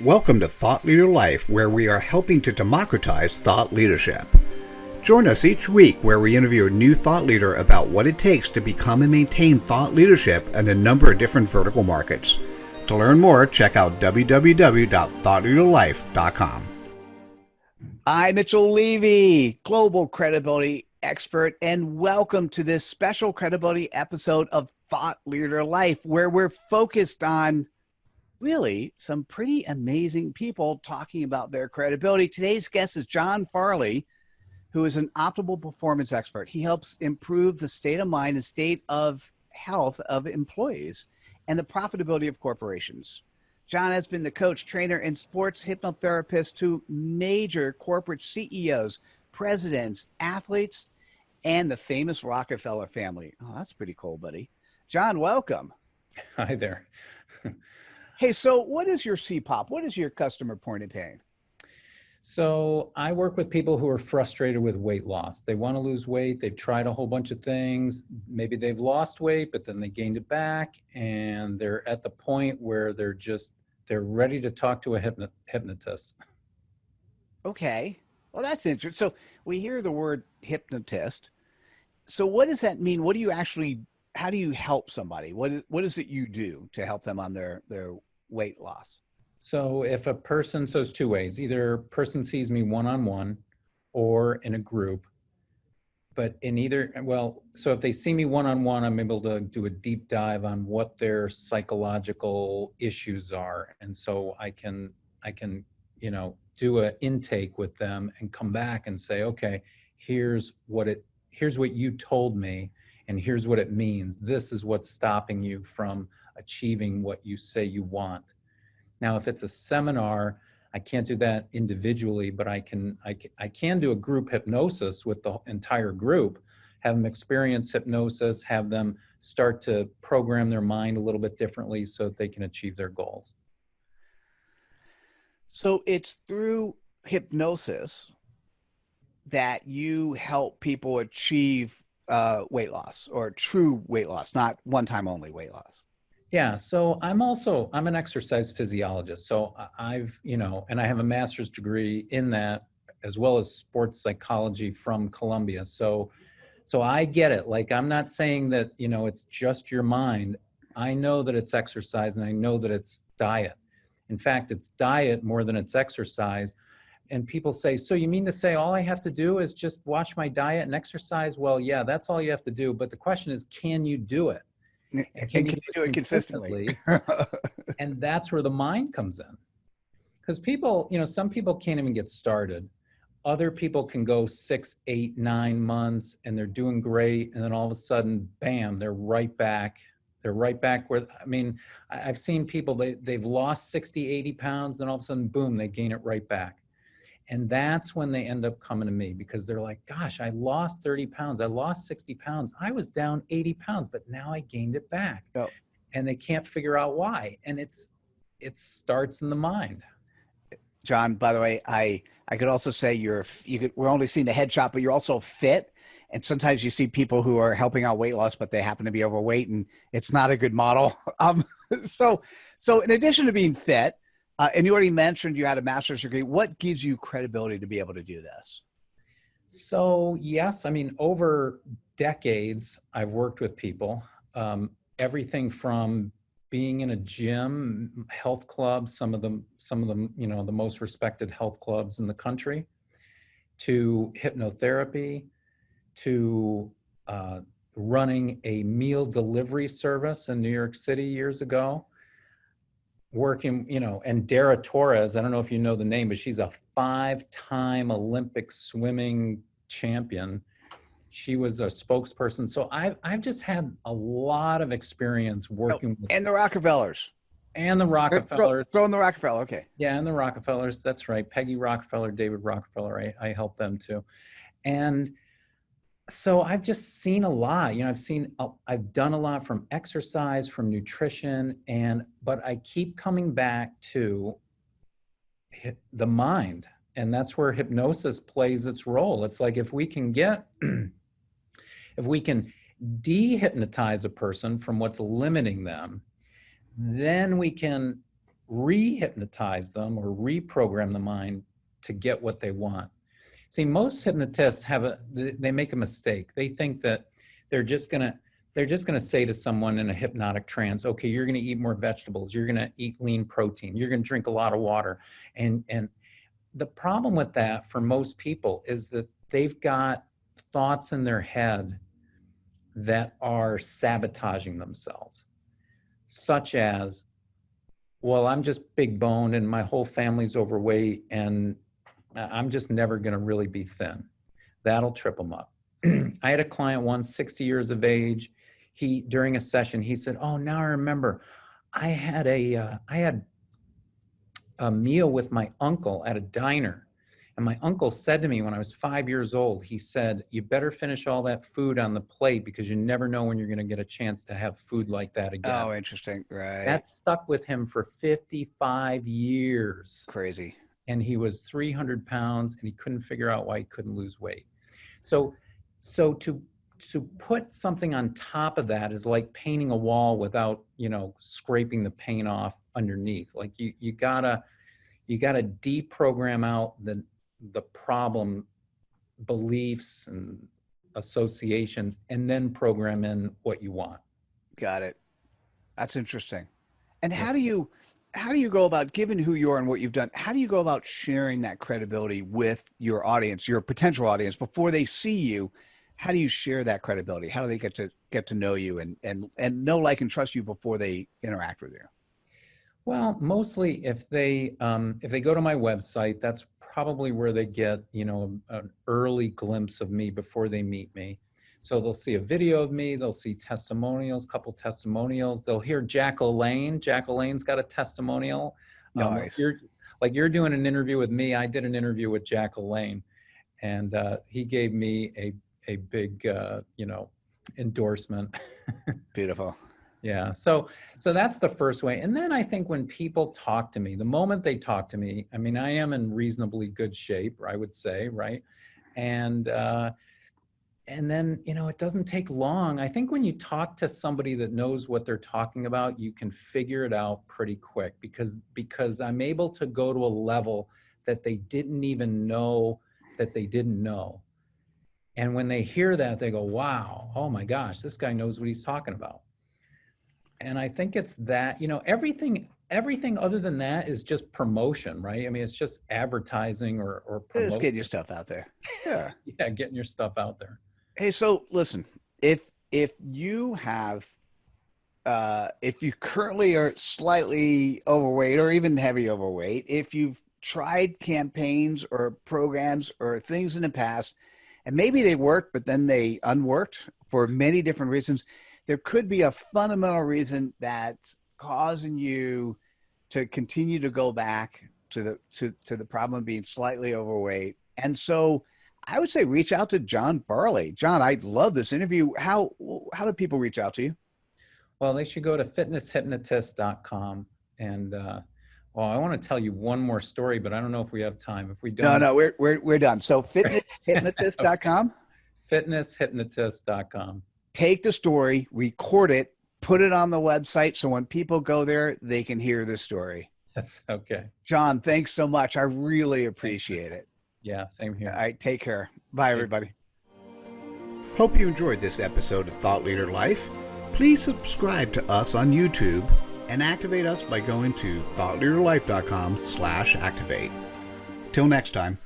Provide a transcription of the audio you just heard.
Welcome to Thought Leader Life, where we are helping to democratize thought leadership. Join us each week where we interview a new thought leader about what it takes to become and maintain thought leadership in a number of different vertical markets. To learn more, check out www.thoughtleaderlife.com. I'm Mitchell Levy, global credibility expert, and welcome to this special credibility episode of Thought Leader Life, where we're focused on really some pretty amazing people talking about their credibility. Today's guest is John Farley, who is an optimal performance expert. He helps improve the state of mind and state of health of employees and the profitability of corporations. John has been the coach, trainer, and sports hypnotherapist to major corporate CEOs, presidents, athletes, and the famous Rockefeller family. Oh, that's pretty cool, buddy. John, welcome. Hi there. Hey, so what is your CPOP? What is your customer point of pain? So I work with people who are frustrated with weight loss. They want to lose weight. They've tried a whole bunch of things. Maybe they've lost weight, but then they gained it back. And they're at the point where they're ready to talk to a hypnotist. Okay. Well, that's interesting. So we hear the word hypnotist. So what does that mean? What do you actually, how do you help somebody? What is it you do to help them on their weight loss? So if a person, so it's two ways, either a person sees me one-on-one or in a group, but in either, well, so if they see me one-on-one, I'm able to do a deep dive on what their psychological issues are. And so I can, do an intake with them and come back and say, okay, here's what you told me, and here's what it means. This is what's stopping you from achieving what you say you want. Now, if it's a seminar, I can't do that individually, but I can do a group hypnosis with the entire group, have them experience hypnosis, have them start to program their mind a little bit differently so that they can achieve their goals. So it's through hypnosis that you help people achieve weight loss, or true weight loss, not one-time only weight loss. Yeah, so I'm an exercise physiologist. So and I have a master's degree in that, as well as sports psychology from Columbia. So I get it. Like, I'm not saying that, it's just your mind. I know that it's exercise, and I know that it's diet. In fact, it's diet more than it's exercise. And people say, so you mean to say all I have to do is just watch my diet and exercise? Well, yeah, that's all you have to do. But the question is, can you do it? And can you do it consistently? And that's where the mind comes in. Because people, some people can't even get started. Other people can go 6, 8, 9 months and they're doing great. And then all of a sudden, bam, they're right back. They're right back where, I've seen people, they've lost 60, 80 pounds, then all of a sudden, boom, they gain it right back. And that's when they end up coming to me, because they're like, gosh, I lost 30 pounds. I lost 60 pounds. I was down 80 pounds, but now I gained it back. Oh. And they can't figure out why. And it starts in the mind. John, by the way, I could also say we're only seeing the headshot, but you're also fit. And sometimes you see people who are helping out weight loss, but they happen to be overweight, and it's not a good model. So in addition to being fit, and you already mentioned you had a master's degree, what gives you credibility to be able to do this? So yes, over decades, I've worked with people, everything from being in a gym, health clubs, some of them, the most respected health clubs in the country, to hypnotherapy, to running a meal delivery service in New York City years ago. Working, and Dara Torres, I don't know if you know the name, but she's a 5-time Olympic swimming champion. She was a spokesperson. So I've just had a lot of experience working with. And the Rockefellers. And the Rockefellers. Throw in the Rockefeller, okay. Yeah, and the Rockefellers, that's right. Peggy Rockefeller, David Rockefeller, I helped them too. And so I've just seen a lot, I've done a lot from exercise, from nutrition, but I keep coming back to the mind, and that's where hypnosis plays its role. It's like, if we can dehypnotize a person from what's limiting them, then we can re-hypnotize them or reprogram the mind to get what they want. See, most hypnotists they make a mistake. They think that they're just gonna say to someone in a hypnotic trance, okay, you're gonna eat more vegetables, you're gonna eat lean protein, you're gonna drink a lot of water. And the problem with that for most people is that they've got thoughts in their head that are sabotaging themselves, such as, well, I'm just big boned and my whole family's overweight and I'm just never going to really be thin. That'll trip them up. I had a client once, 60 years of age. During a session, he said, oh, now I remember, I had a meal with my uncle at a diner. And my uncle said to me when I was 5 years old, he said, you better finish all that food on the plate because you never know when you're going to get a chance to have food like that again. Oh, interesting. Right. That stuck with him for 55 years. Crazy. And he was 300 pounds and he couldn't figure out why he couldn't lose weight. So to put something on top of that is like painting a wall without, scraping the paint off underneath. Like you gotta deprogram out the problem beliefs and associations and then program in what you want. Got it. That's interesting. And how do you go about, given who you are and what you've done, how do you go about sharing that credibility with your audience, your potential audience, before they see you? How do you share that credibility? How do they get to know you and know, like, and trust you before they interact with you? Well, mostly if they go to my website, that's probably where they get, an early glimpse of me before they meet me. So they'll see a video of me, they'll see testimonials, couple testimonials. They'll hear Jack LaLanne. Jack LaLanne's got a testimonial. Nice. You're doing an interview with me. I did an interview with Jack LaLanne, and he gave me a big, endorsement. Beautiful. Yeah. So that's the first way. And then I think when people talk to me, the moment they talk to me, I mean, I am in reasonably good shape, I would say, right? And then, it doesn't take long. I think when you talk to somebody that knows what they're talking about, you can figure it out pretty quick because I'm able to go to a level that they didn't even know that they didn't know. And when they hear that, they go, wow, oh my gosh, this guy knows what he's talking about. And I think it's that, everything other than that is just promotion, right? I mean, it's just advertising or promotion. Just getting your stuff out there. Yeah. Yeah, getting your stuff out there. Hey, so listen, if you have, if you currently are slightly overweight or even heavy overweight, if you've tried campaigns or programs or things in the past, and maybe they worked, but then they unworked for many different reasons, there could be a fundamental reason that's causing you to continue to go back to the problem of being slightly overweight. And so I would say reach out to John Farley. John, I love this interview. How do people reach out to you? Well, they should go to fitnesshypnotist.com. And I want to tell you one more story, but I don't know if we have time. If we don't, no, we're done. So fitnesshypnotist.com. Fitnesshypnotist.com. Take the story, record it, put it on the website, so when people go there, they can hear the story. That's okay. John, thanks so much. I really appreciate it. Yeah, same here. All right, take care. Bye, everybody. Hope you enjoyed this episode of Thought Leader Life. Please subscribe to us on YouTube and activate us by going to thoughtleaderlife.com/activate. Till next time.